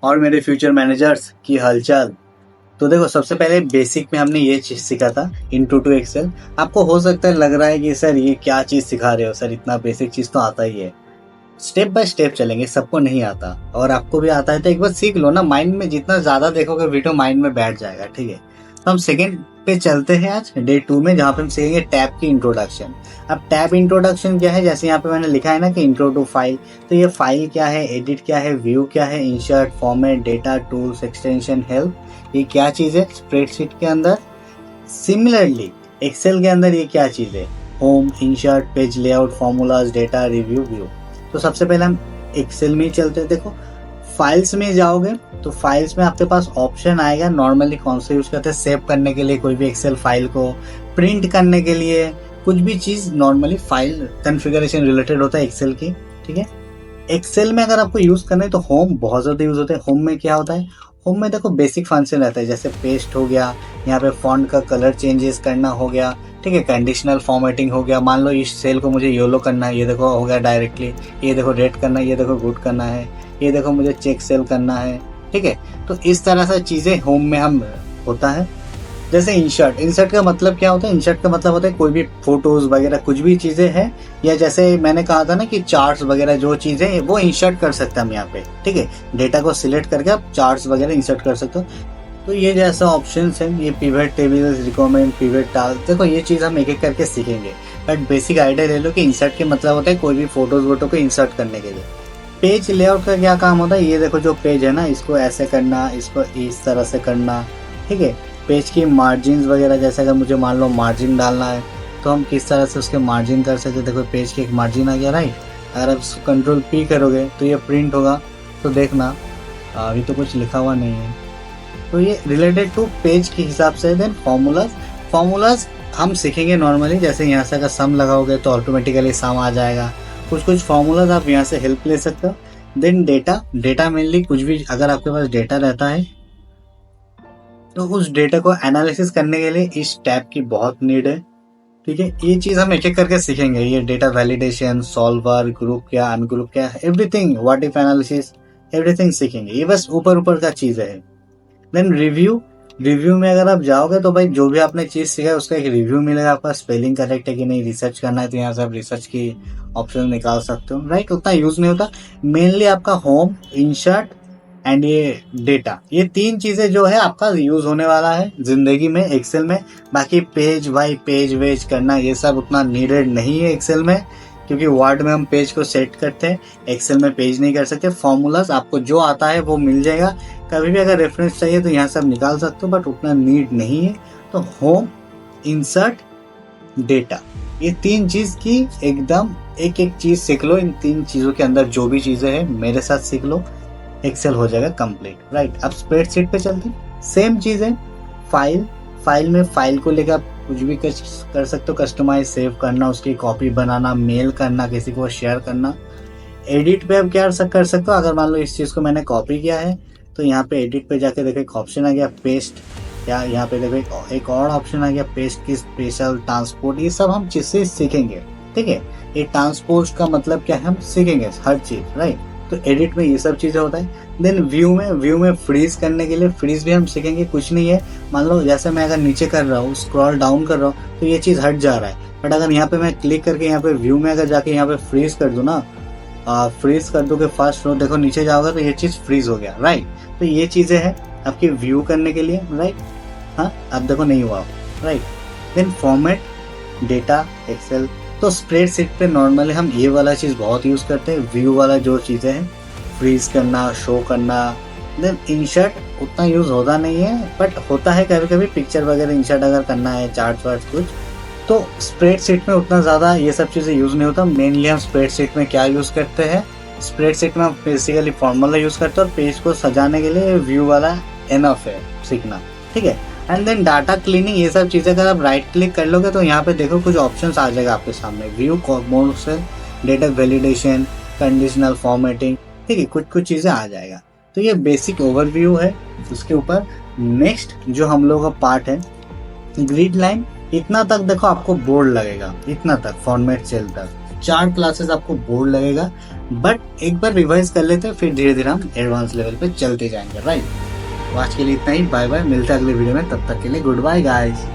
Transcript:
और मेरे future managers की हालचाल। तो देखो, सबसे पहले बेसिक में हमने ये चीज़ सीखा था, इंट्रो टू एक्सेल। आपको हो सकता है लग रहा है कि सर ये क्या चीज़ सिखा रहे हो सर, इतना बेसिक चीज़ तो आता ही है। स्टेप बाय स्टेप चलेंगे, सबको नहीं आता, और आपको भी आता है तो एक बार सीख लो ना। माइंड में जितना ज़्यादा देखोगे वीडियो माइंड में बैठ जाएगा, ठीक है। तो हम सेकेंड पे चलते हैं आज डे 2 में, जहाँ पे हम सीखेंगे टैब की इंट्रोडक्शन। अब टैब इंट्रोडक्शन क्या है, जैसे यहाँ पे मैंने लिखा है ना कि इंट्रो टू फाइल, तो ये फाइल क्या है, एडिट क्या है, व्यू क्या है, insert, format, data, tools, extension, help, ये क्या चीज़ है स्प्रेडशीट के अंदर। सिमिलरली एक्सेल के अंदर ये क्या चीज़ है, home, insert, page layout, formulas, data, review, view. तो सबसे पहले हम एक्सेल में ही चलते हैं। देखो, फाइल्स में जाओगे तो फाइल्स में आपके पास ऑप्शन आएगा, नॉर्मली कौन सा यूज करते हैं, सेव करने के लिए कोई भी एक्सेल फाइल को, प्रिंट करने के लिए, कुछ भी चीज नॉर्मली फाइल कॉन्फ़िगरेशन रिलेटेड होता है एक्सेल की, ठीक है। एक्सेल में अगर आपको यूज करना है तो होम बहुत ज्यादा यूज होता है। होम में क्या होता है, होम में देखो बेसिक फंक्शन रहता है, जैसे पेस्ट हो गया, यहाँ पे फॉन्ट का कलर चेंजेस करना हो गया, ठीक है, कंडीशनल फॉर्मेटिंग हो गया। मान लो इस सेल को मुझे येलो करना है, ये देखो हो गया डायरेक्टली, ये देखो रेड करना है, ये देखो गुड करना है, ये देखो मुझे चेक सेल करना है, ठीक है। तो इस तरह से चीजें होम में हम होता है। जैसे इंसर्ट, इंसर्ट का मतलब क्या होता है, इंसर्ट का मतलब होता है कोई भी फोटोज वगैरह कुछ भी चीजें हैं, या जैसे मैंने कहा था ना कि चार्ट्स वगैरह जो चीजें वो इंसर्ट कर सकते हैं हम यहाँ पे, ठीक है। डेटा को सिलेक्ट करके आप चार्ट्स वगैरह इंसर्ट कर सकते हो। तो ये जैसा ऑप्शन है, ये pivot tables, recommend, pivot task, देखो ये चीज हम एक एक करके सीखेंगे, बट बेसिक आइडिया ले लो कि इंसर्ट के मतलब होता है कोई भी फोटोज वोटो को इंसर्ट करने के लिए। पेज लेआउट का क्या काम होता है, ये देखो जो पेज है ना, इसको ऐसे करना, इसको इस तरह से करना, ठीक है। पेज की मार्जिन वगैरह, जैसे अगर मुझे मान लो मार्जिन डालना है तो हम किस तरह से उसके मार्जिन कर सकते हैं। देखो पेज की एक मार्जिन आ गया, राइट। अगर आप कंट्रोल पी करोगे तो ये प्रिंट होगा, तो देखना अभी तो कुछ लिखा हुआ नहीं है। तो ये रिलेटेड टू पेज के हिसाब से। देन फॉर्मूलाज, फॉर्मूलाज हम सीखेंगे नॉर्मली, जैसे यहाँ से अगर सम लगाओगे तो ऑटोमेटिकली सम आ जाएगा। कुछ कुछ फॉर्मूलाज आप यहाँ से हेल्प ले सकते हो। देन डेटा, डेटा मेनली कुछ भी अगर आपके पास डेटा रहता है तो उस डेटा को एनालिसिस करने के लिए इस टैब की बहुत नीड है, ठीक है। ये चीज हम एक एक करके सीखेंगे, ये डेटा वैलिडेशन, सॉल्वर, ग्रुप क्या, अनग्रुप क्या, everything, what if analysis, everything सीखेंगे। ये बस ऊपर ऊपर का चीज है। देन रिव्यू, रिव्यू में अगर आप जाओगे तो भाई जो भी आपने चीज सीखा है उसका एक रिव्यू मिलेगा, आपका स्पेलिंग करेक्ट है कि नहीं, रिसर्च करना है तो यहाँ से आप रिसर्च की ऑप्शन निकाल सकते हो, राइट। उतना यूज नहीं होता। मेनली आपका होम, इंसर्ट एंड ये डेटा, ये तीन चीजें जो है आपका यूज होने वाला है जिंदगी में एक्सेल में। बाकी पेज बाई पेज वेज करना ये सब उतना नीडेड नहीं है एक्सेल में, क्योंकि वर्ड में हम पेज को सेट करते हैं, एक्सेल में पेज नहीं कर सकते। फॉर्मूलाज आपको जो आता है वो मिल जाएगा, कभी भी अगर रेफरेंस चाहिए तो यहाँ से आप निकाल सकते हो, बट उतना नीड नहीं है। तो होम, इंसर्ट, डेटा, ये तीन चीज की एकदम एक एक चीज सीख लो। इन तीन चीजों के अंदर जो भी चीजें हैं मेरे साथ सीख लो, एक्सेल हो जाएगा कंप्लीट, राइट। अब स्प्रेडशीट पे चलते हैं। सेम चीज है, फाइल, फाइल में फाइल को लेकर कुछ भी कर सकते हो, कस्टमाइज, सेव करना, उसकी कॉपी बनाना, मेल करना, किसी को शेयर करना। एडिट पे आप क्या कर सकते हो, अगर मान लो इस चीज को मैंने कॉपी किया है तो यहाँ पे एडिट पे जाके देखो एक ऑप्शन आ गया पेस्ट, या यहाँ पे देखो एक और ऑप्शन आ गया पेस्ट की स्पेशल, ट्रांसपोर्ट, ये सब हम चीजें सीखेंगे, ठीक है। ये ट्रांसपोर्ट का मतलब क्या है हम सीखेंगे हर चीज, राइट। तो एडिट में ये सब चीजें होता है। देन व्यू में, व्यू में फ्रीज करने के लिए फ्रीज भी हम सीखेंगे। कुछ नहीं है, मान लो जैसे मैं अगर नीचे कर रहा हूँ, स्क्रॉल डाउन कर रहा हूँ तो ये चीज हट जा रहा है, बट अगर यहाँ पे मैं क्लिक करके यहाँ पे व्यू में अगर जाके यहाँ पे फ्रीज कर दूं ना, फ्रीज कर दोगे फर्स्ट रो, देखो नीचे जाओगे तो ये चीज फ्रीज हो गया, राइट। तो ये चीजें हैं आपकी व्यू करने के लिए, राइट। हाँ, अब देखो नहीं हुआ, right. Then format, data, Excel. तो स्प्रेडशीट पे नॉर्मली हम ये वाला चीज बहुत यूज करते हैं, व्यू वाला जो चीजें हैं, फ्रीज करना, शो करना। देन इंसर्ट उतना यूज होता नहीं है, बट होता है कभी कभी पिक्चर वगैरह इंसर्ट अगर करना है, चार्ट वार्ट कुछ, तो स्प्रेडशीट में उतना ज़्यादा ये सब चीज़ें यूज़ नहीं होता। मेनली हम स्प्रेडशीट में क्या यूज़ करते हैं, स्प्रेडशीट में हम बेसिकली फॉर्मूला यूज़ करते हैं, और पेज को सजाने के लिए व्यू वाला इनफ है सीखना, ठीक है। एंड देन डाटा क्लीनिंग, ये सब चीज़ें अगर आप राइट क्लिक कर लोगे तो यहाँ पे देखो कुछ ऑप्शंस आ जाएगा आपके सामने, व्यू मोड से डेटा वैलिडेशन, कंडीशनल फॉर्मेटिंग, ठीक है, कुछ कुछ चीज़ें आ जाएगा। तो ये बेसिक ओवरव्यू है। उसके ऊपर नेक्स्ट जो हम लोग का पार्ट है ग्रिड लाइन, इतना तक देखो आपको बोर्ड लगेगा, इतना तक फॉर्मेट सेल तक, 4 क्लासेस आपको बोर लगेगा, बट एक बार रिवाइज कर लेते हैं, फिर धीरे धीरे हम एडवांस लेवल पे चलते जाएंगे, राइट। तो आज के लिए इतना ही, बाय बाय, मिलते हैं अगले वीडियो में, तब तक के लिए गुड बाय गाइस।